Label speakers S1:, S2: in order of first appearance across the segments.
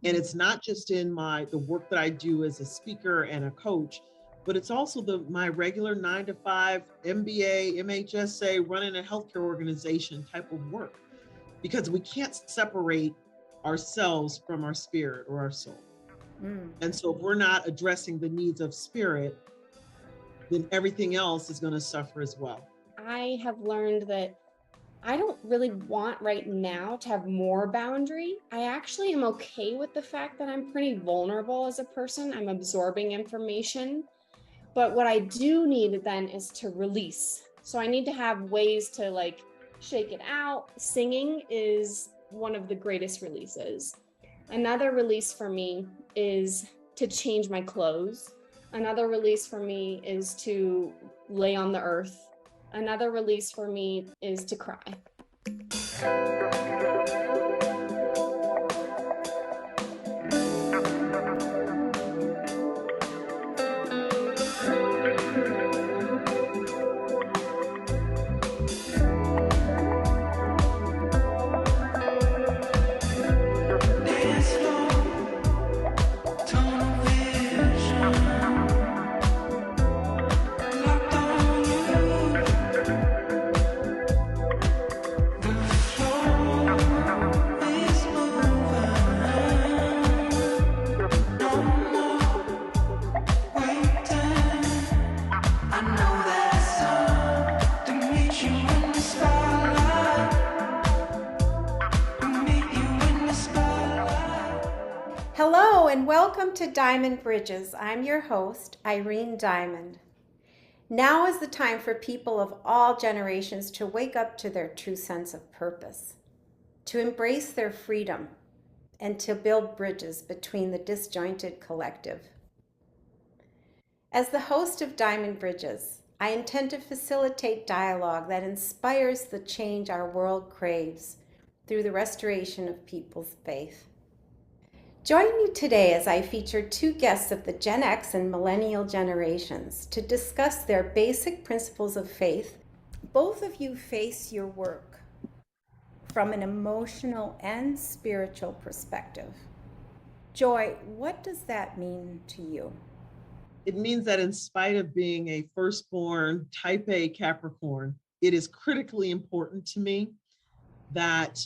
S1: And it's not just in the work that I do as a speaker and a coach, but it's also my regular 9 to 5 MBA, MHSA, running a healthcare organization type of work, because we can't separate ourselves from our spirit or our soul. And so if we're not addressing the needs of spirit, then everything else is going to suffer as well.
S2: I have learned that I don't really want right now to have more boundary. I actually am okay with the fact that I'm pretty vulnerable as a person. I'm absorbing information. But what I do need then is to release. So I need to have ways to shake it out. Singing is one of the greatest releases. Another release for me is to change my clothes. Another release for me is to lay on the earth. Another release for me is to cry.
S3: Hello and welcome to Diamond Bridges. I'm your host, Irene Diamond. Now is the time for people of all generations to wake up to their true sense of purpose, to embrace their freedom, and to build bridges between the disjointed collective. As the host of Diamond Bridges, I intend to facilitate dialogue that inspires the change our world craves through the restoration of people's faith. Join me today as I feature two guests of the Gen X and Millennial generations to discuss their basic principles of faith. Both of you face your work from an emotional and spiritual perspective. Joy, what does that mean to you?
S1: It means that in spite of being a firstborn type A Capricorn, it is critically important to me that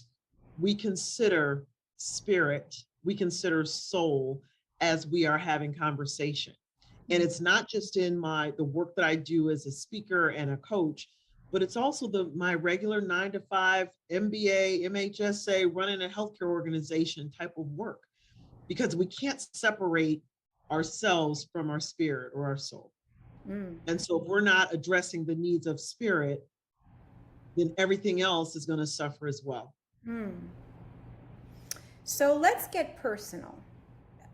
S1: we consider spirit, we consider soul as we are having conversation. And it's not just in the work that I do as a speaker and a coach, but it's also my regular 9 to 5 MBA, MHSA, running a healthcare organization type of work, because we can't separate ourselves from our spirit or our soul. And so if we're not addressing the needs of spirit, then everything else is going to suffer as well.
S3: So let's get personal.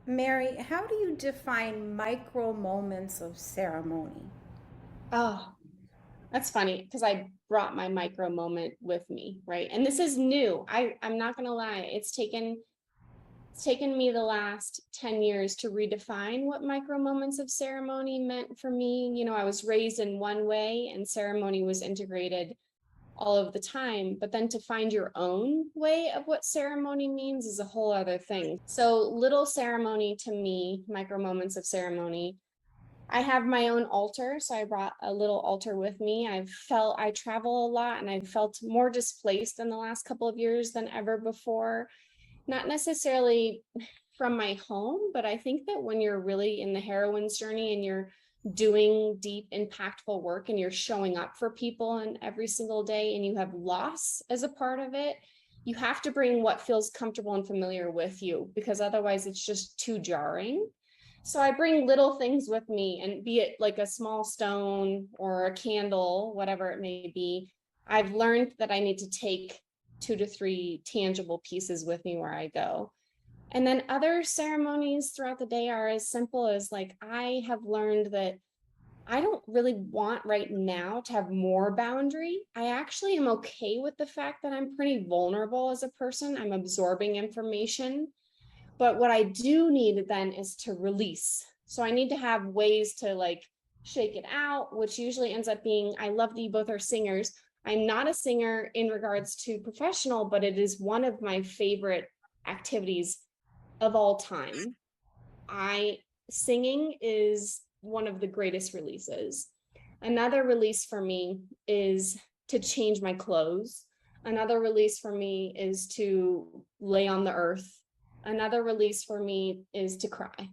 S3: Mary, how do you define micro moments of ceremony?
S2: Oh, that's funny because I brought my micro moment with me, right? And this is new. I'm not going to lie. It's taken me the last 10 years to redefine what micro moments of ceremony meant for me. You know, I was raised in one way and ceremony was integrated all of the time, but then to find your own way of what ceremony means is a whole other thing. So little ceremony to me, micro moments of ceremony, I have my own altar. So I brought a little altar with me. I travel a lot and I've felt more displaced in the last couple of years than ever before. Not necessarily from my home, but I think that when you're really in the heroine's journey and you're doing deep, impactful work and you're showing up for people and every single day and you have loss as a part of it, you have to bring what feels comfortable and familiar with you, because otherwise it's just too jarring. So I bring little things with me, and be it like a small stone or a candle, whatever it may be, I've learned that I need to take 2 to 3 tangible pieces with me where I go. And then other ceremonies throughout the day are as simple as I have learned that I don't really want right now to have more boundary. I actually am okay with the fact that I'm pretty vulnerable as a person. I'm absorbing information. But what I do need then is to release. So I need to have ways to shake it out, which usually ends up being, I love that you both are singers. I'm not a singer in regards to professional, but it is one of my favorite activities of all time. Singing is one of the greatest releases. Another release for me is to change my clothes. Another release for me is to lay on the earth. Another release for me is to cry.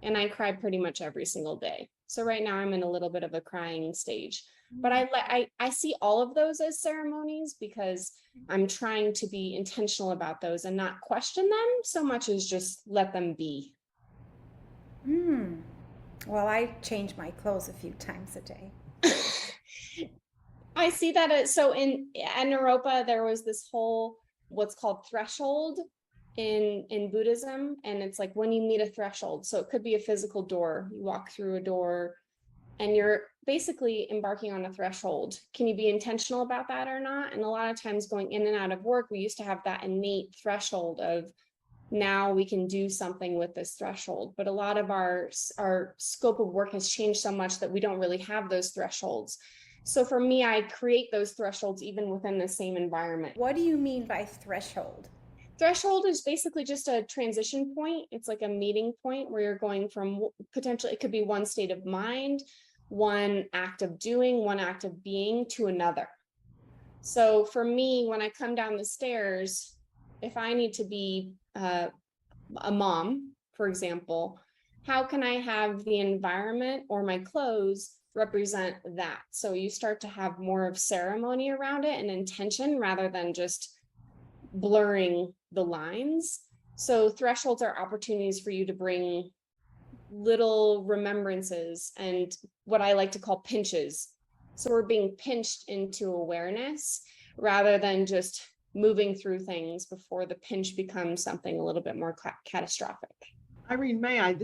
S2: And I cry pretty much every single day. So right now I'm in a little bit of a crying stage. But I see all of those as ceremonies because I'm trying to be intentional about those and not question them so much as just let them be.
S3: Well, I change my clothes a few times a day.
S2: I see that. So in Naropa, there was this whole what's called threshold in Buddhism. And it's like when you meet a threshold. So it could be a physical door. You walk through a door and you're basically embarking on a threshold. Can you be intentional about that or not? And a lot of times going in and out of work, we used to have that innate threshold of now we can do something with this threshold. But a lot of our scope of work has changed so much that we don't really have those thresholds. So for me, I create those thresholds even within the same environment.
S3: What do you mean by threshold?
S2: Threshold is basically just a transition point. It's like a meeting point where you're going from potentially, it could be one state of mind, one act of doing, one act of being to another. So for me, when I come down the stairs, if I need to be a mom, for example, how can I have the environment or my clothes represent that? So you start to have more of ceremony around it and intention rather than just blurring the lines. So thresholds are opportunities for you to bring little remembrances and what I like to call pinches. So we're being pinched into awareness rather than just moving through things before the pinch becomes something a little bit more catastrophic.
S1: Irene, may I?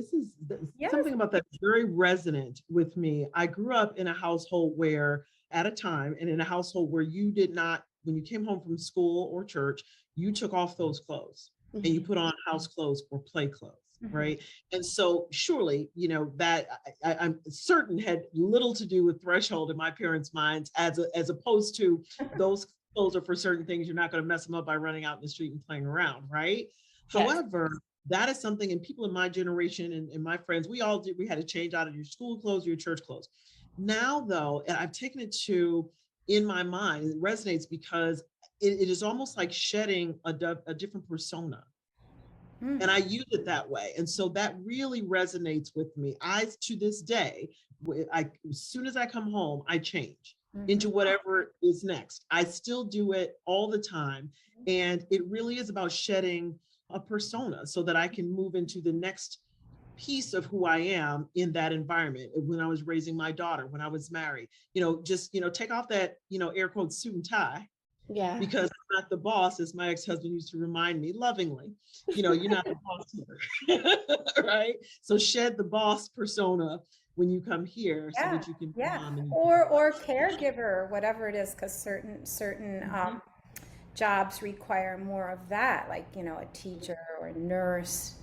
S3: Yes.
S1: Something about that very resonant with me. I grew up in a household where, at a time, and in a household where you did not, when you came home from school or church, you took off those clothes and you put on house clothes or play clothes, right? And so surely, that I'm certain had little to do with threshold in my parents' minds, as opposed to those clothes are for certain things. You're not going to mess them up by running out in the street and playing around, right? Yes. However, that is something, and people in my generation and my friends, we all did, we had to change out of your school clothes, your church clothes. Now though, and I've taken it to, in my mind, it resonates because it is almost like shedding a different persona. And I use it that way. And so that really resonates with me. To this day, as soon as I come home, I change into whatever is next. I still do it all the time. And it really is about shedding a persona so that I can move into the next piece of who I am in that environment. When I was raising my daughter, when I was married, just, take off that, air quotes suit and tie.
S2: Yeah.
S1: Because I'm not the boss, as my ex-husband used to remind me lovingly, you're not the boss here, right? So shed the boss persona when you come here so that you can be mom.
S3: Or caregiver, whatever it is, because certain jobs require more of that, like, a teacher or a nurse.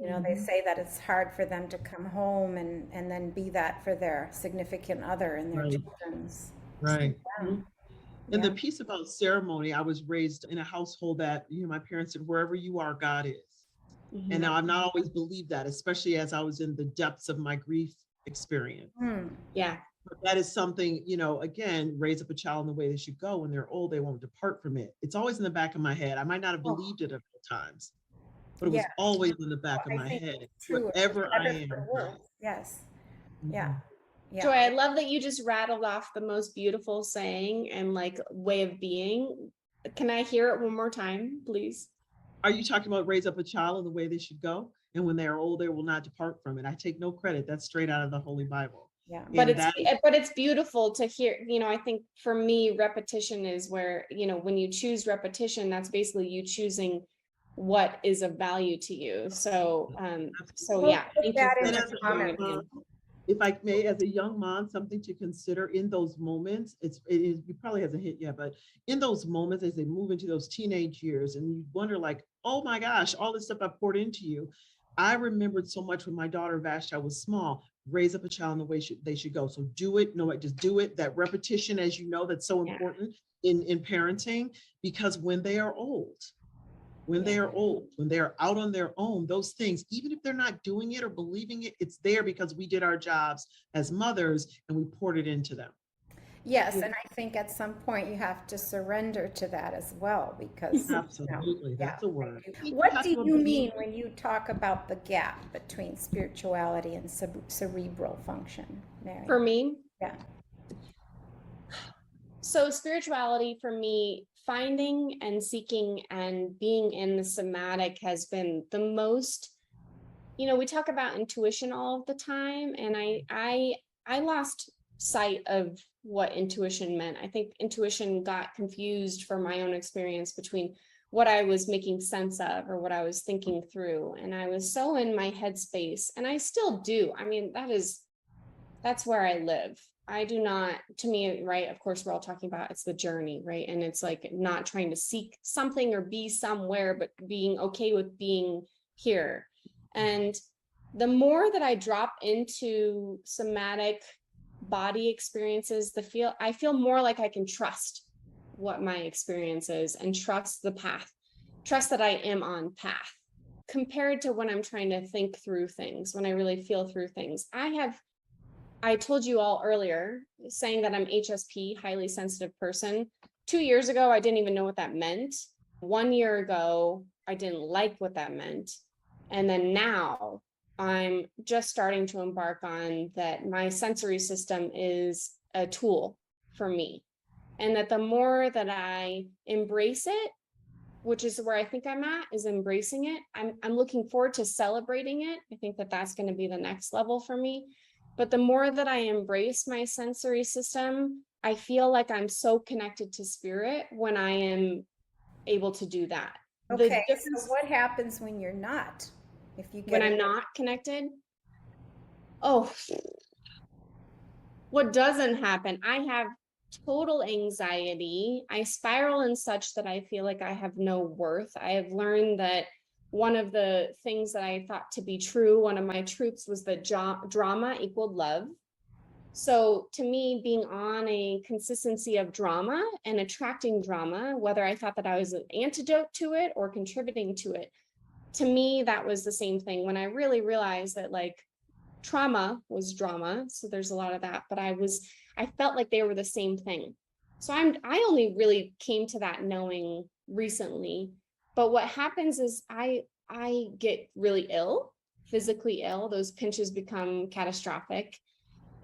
S3: They say that it's hard for them to come home and then be that for their significant other and their children's.
S1: Right. And the piece about ceremony, I was raised in a household that, my parents said, wherever you are, God is. And now I've not always believed that, especially as I was in the depths of my grief experience.
S2: Yeah.
S1: But that is something, again, raise up a child in the way they should go. When they're old, they won't depart from it. It's always in the back of my head. I might not have believed it at times, but it was always in the back of my head, wherever I am.
S3: Yes. Yeah. Yeah.
S2: Joy, I love that you just rattled off the most beautiful saying and way of being. Can I hear it one more time, please?
S1: Are you talking about raise up a child in the way they should go? And when they are old, they will not depart from it. I take no credit. That's straight out of the Holy Bible.
S2: Yeah. But it's beautiful to hear, I think for me, repetition is where, when you choose repetition, that's basically you choosing what is of value to you. So, yeah. Thank you for sharing it.
S1: If I may, as a young mom, something to consider in those moments, it probably hasn't hit yet, but in those moments as they move into those teenage years and you wonder oh my gosh, all this stuff I poured into you. I remembered so much when my daughter Vashti was small, raise up a child in the way they should go. So do it, just do it. That repetition, as that's so important in parenting, because when they are old, when they are old, when they're out on their own, those things, even if they're not doing it or believing it, it's there because we did our jobs as mothers and we poured it into them.
S3: Yes, and I think at some point you have to surrender to that as well because,
S1: Absolutely,
S3: yeah.
S1: that's a word.
S3: What do you mean when you talk about the gap between spirituality and cerebral function, Mary?
S2: For me?
S3: Yeah.
S2: So spirituality for me, finding and seeking and being in the somatic has been the most, we talk about intuition all the time, and I lost sight of what intuition meant. I think intuition got confused from my own experience between what I was making sense of or what I was thinking through. And I was so in my headspace, and I still do. I mean, that's where I live. I do not, to me, right? Of course, we're all talking about it's the journey, right? And it's like not trying to seek something or be somewhere, but being okay with being here. And the more that I drop into somatic body experiences, I feel more like I can trust what my experience is and trust the path, trust that I am on path compared to when I'm trying to think through things, when I really feel through things. I told you all earlier, saying that I'm HSP, highly sensitive person. 2 years ago, I didn't even know what that meant. 1 year ago, I didn't like what that meant. And then now I'm just starting to embark on that my sensory system is a tool for me. And that the more that I embrace it, which is where I think I'm at, is embracing it. I'm looking forward to celebrating it. I think that that's going to be the next level for me. But the more that I embrace my sensory system, I feel like I'm so connected to spirit when I am able to do that.
S3: Okay, so what happens when you're not?
S2: When I'm not connected? Oh, what doesn't happen? I have total anxiety. I spiral in such that I feel like I have no worth. I have learned that one of the things that I thought to be true, one of my truths, was that drama equaled love. So to me, being on a consistency of drama and attracting drama, whether I thought that I was an antidote to it or contributing to it, to me, that was the same thing. When I really realized that like trauma was drama, so there's a lot of that, but I felt like they were the same thing. So I only really came to that knowing recently. But what happens is I get really ill, physically ill. Those pinches become catastrophic.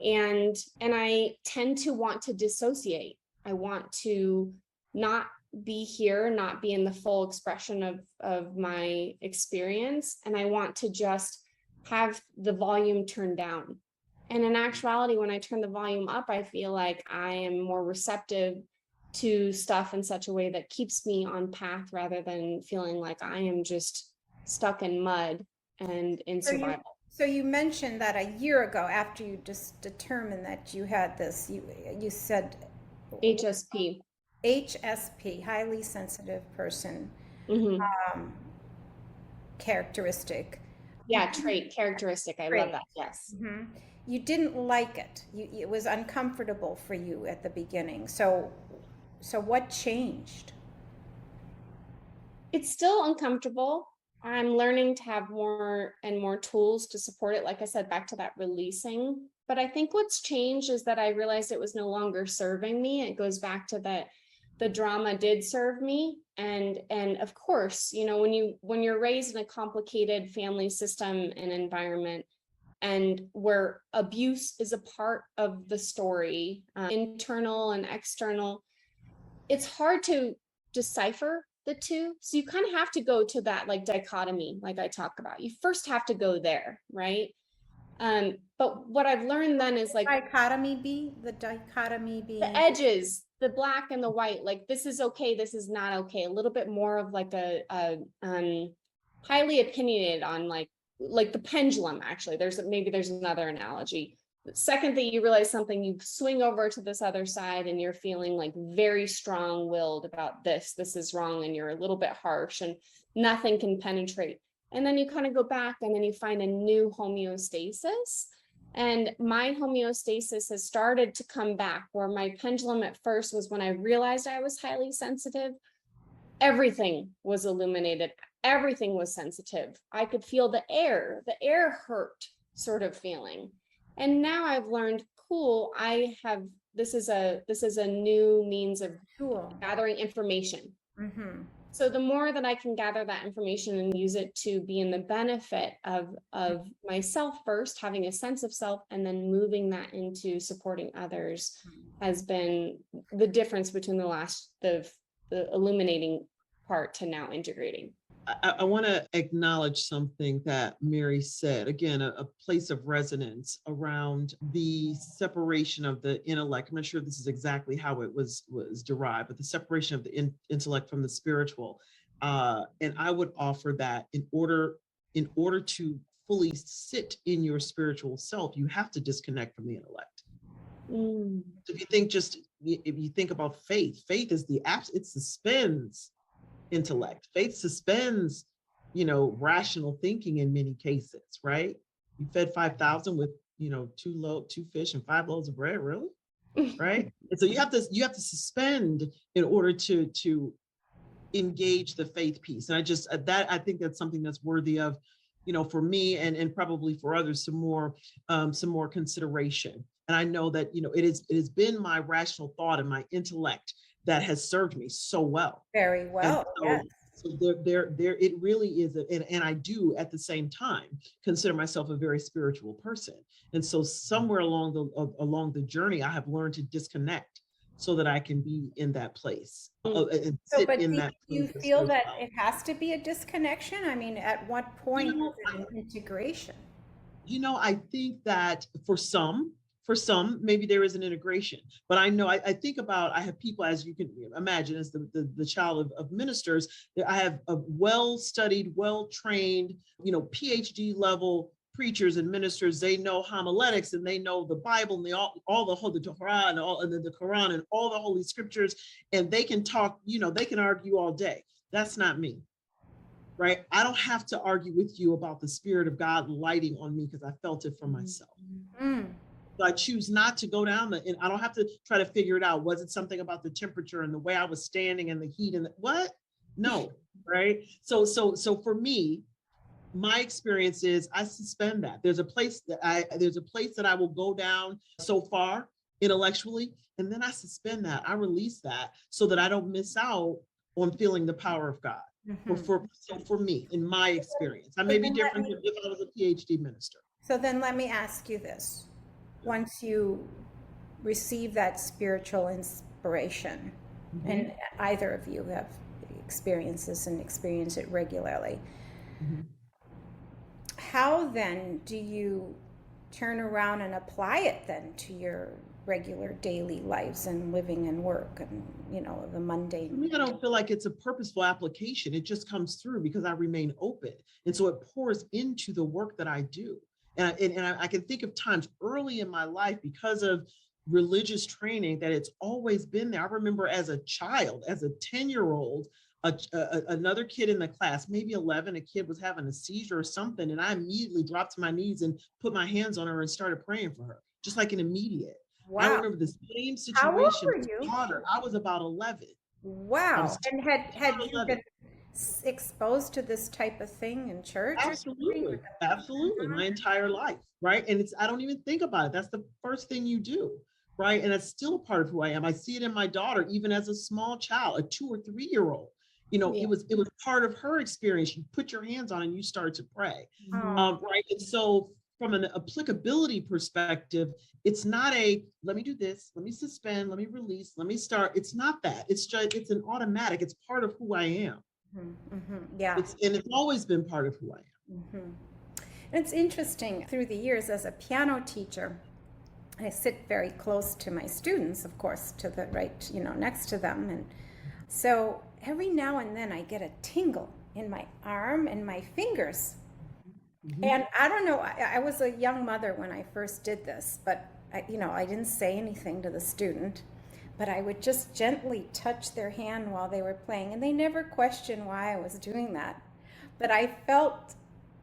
S2: And I tend to want to dissociate. I want to not be here, not be in the full expression of my experience. And I want to just have the volume turned down. And in actuality, when I turn the volume up, I feel like I am more receptive to stuff in such a way that keeps me on path rather than feeling like I am just stuck in mud and in survival.
S3: So you mentioned that a year ago, after you just determined that you had this, you said
S2: HSP.
S3: HSP, highly sensitive person, characteristic.
S2: Yeah, trait, characteristic. I love that. Yes.
S3: Mm-hmm. You didn't like it. It was uncomfortable for you at the beginning. So what changed?
S2: It's still uncomfortable. I'm learning to have more and more tools to support it. Like I said, back to that releasing. But I think what's changed is that I realized it was no longer serving me. It goes back to that the drama did serve me. And of course, when you're raised in a complicated family system and environment, and where abuse is a part of the story, internal and external, it's hard to decipher the two. So you kind of have to go to that like dichotomy, like I talk about. You first have to go there, right? But what I've learned then is like
S3: the dichotomy being
S2: the edges, the black and the white, like this is okay, this is not okay. A little bit more of like a highly opinionated on like the pendulum. Actually, there's another analogy. The second that you realize something, you swing over to this other side and you're feeling like very strong-willed about this is wrong, and you're a little bit harsh and nothing can penetrate. And then you kind of go back and then you find a new homeostasis. And my homeostasis has started to come back, where my pendulum at first was when I realized I was highly sensitive. everything was illuminated. Everything was sensitive. I could feel the air hurt sort of feeling. And now I've learned, cool, this is a new means of gathering information.
S3: Mm-hmm.
S2: So the more that I can gather that information and use it to be in the benefit of myself first, having a sense of self, and then moving that into supporting others, has been the difference between the illuminating part to now integrating.
S1: I want to acknowledge something that Mary said. Again, a place of resonance around the separation of the intellect. I'm not sure if this is exactly how it was derived, but the separation of the intellect from the spiritual. And I would offer that in order to fully sit in your spiritual self, you have to disconnect from the intellect. If you think about faith is it suspends intellect. Faith suspends, rational thinking in many cases, right? You fed 5,000 with, 2 fish and 5 loaves of bread, really? Right? And so you have to suspend in order to engage the faith piece. And I think that's something that's worthy of, for me and probably for others, some more consideration. And I know that, it has been my rational thought and my intellect that has served me so well.
S3: Very well. Yes.
S1: So there it really is, and I do at the same time consider myself a very spiritual person. And so somewhere along the journey, I have learned to disconnect so that I can be in that place. And sit in that
S3: do you feel that it has to be a disconnection? I mean, at what point is it an integration?
S1: I think that for some, maybe there is an integration, but I know, I think about, I have people, as you can imagine, as the child of ministers, I have a well-studied, well-trained, PhD level preachers and ministers. They know homiletics and they know the Bible and all the Torah and the Quran and all the Holy Scriptures, and they can talk, they can argue all day. That's not me. Right? I don't have to argue with you about the Spirit of God lighting on me because I felt it for myself. So I choose not to go down and I don't have to try to figure it out. Was it something about the temperature and the way I was standing and the heat and what? No, right? So for me, my experience is I suspend that. There's a place that I will go down so far intellectually, and then I suspend that. I release that so that I don't miss out on feeling the power of God. For me, in my experience, I may be different if I was a PhD minister.
S3: So then let me ask you this. Once you receive that spiritual inspiration, and either of you have experiences and experience it regularly, how then do you turn around and apply it then to your regular daily lives and living and work and, the mundane?
S1: I don't feel like it's a purposeful application. It just comes through because I remain open. And so it pours into the work that I do. And I can think of times early in my life because of religious training that it's always been there. I remember as a child, as a 10-year-old, another kid in the class, maybe 11, a kid was having a seizure or something. And I immediately dropped to my knees and put my hands on her and started praying for her, just like an immediate. Wow. I remember the same situation.
S3: How old were you?
S1: I was about 11.
S3: Wow. And had you been exposed to this type of thing in church?
S1: Absolutely. My entire life, right? And I don't even think about it. That's the first thing you do, right? And it's still a part of who I am. I see it in my daughter, even as a small child, a 2 or 3-year-old. It was part of her experience. You put your hands on and you start to pray, right? And so from an applicability perspective, it's not let me do this, let me suspend, let me release, let me start. It's not that. It's an automatic. It's part of who I am.
S3: Yeah.
S1: It's always been part of who I am.
S3: And it's interesting, through the years as a piano teacher, I sit very close to my students, of course, to the right, next to them. And so every now and then I get a tingle in my arm and my fingers. And I don't know, I was a young mother when I first did this, but I didn't say anything to the student. But I would just gently touch their hand while they were playing, and they never questioned why I was doing that. But I felt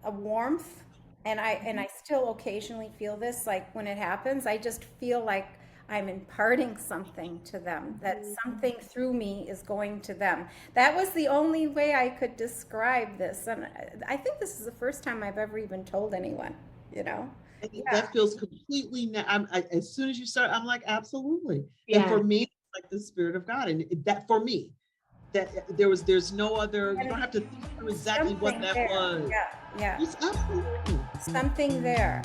S3: a warmth, and I still occasionally feel this, like when it happens, I just feel like I'm imparting something to them, that something through me is going to them. That was the only way I could describe this. And I think this is the first time I've ever even told anyone, you know? Yeah.
S1: That feels completely, as soon as you start, I'm like, absolutely.
S2: Yeah.
S1: And for me, it's like the Spirit of God. And that for me, that there's no other, you don't have to think through exactly what that was.
S3: Yeah, yeah.
S1: It's absolutely
S3: Something there.